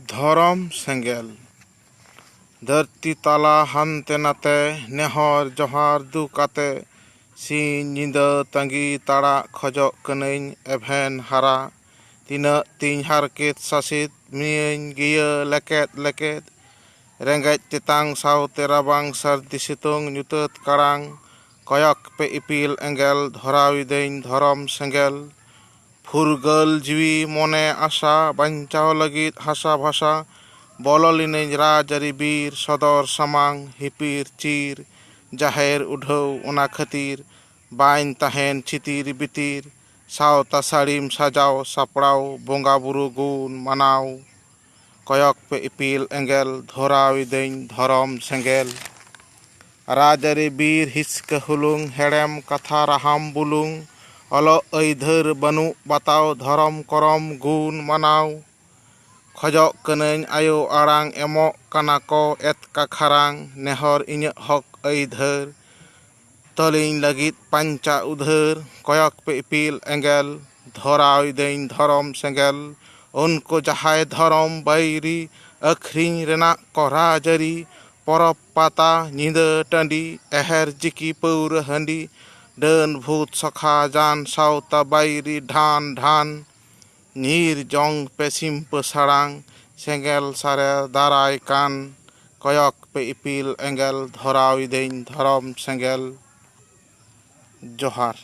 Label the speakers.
Speaker 1: धरम सेंगेल धरती तला हानते नाते नेहर जोहार दुकाते सिंह निंदा तंगी ताड़ा खजोग कनैन एभेन हारा तीना तीन हारकेत सासित मियन गिया लेकेत लेकेत रेंगेज तेतांग सावते राबांग सर्दी सितुंग nyutat karang koyok pe ipil engel धराविदेन धरम सेंगेल फुरगल जिवी मने आशा बांचाव लगित हासा भाषा बललिनें राजारी बीर सदर सामांग हिपीर चीर जाहेर उढौ ओना खातिर बाइन ताहेन छितिर बितिर सावता साड़ीम साजाव सापड़ाव बोंगा बुरु गुन मानाव कयक पे इपिल एंगेल धराविदेन धरम सेंगेल राजारी बीर हिस्क हुलुंग हेड़ेम कथा राहाम बुलुंग अलो ऐधर बनु बताव धरम करम गुन मानाव खजोग कनैन आयो आड़ांग एमो काना को एत काखारांग नेहर इᱧ हक ऐधर तलिन लगित पंचा उधर कयक पे इपिल एंगेल धराविदेन धरम सेंगेल उनको जहाय धरम बैरी अखरिñ रेना को राजारी परब पाता निंदा टांडी एहर जिकी पौर हांडी डन भूत सखा जान सावता बैरी ढान ढान नीर जंग पेसिम पसाड़ांग सेंगेल सारे दाराय कान कयक पे इपिल एंगेल धराविदेन धरम सेंगेल जोहार।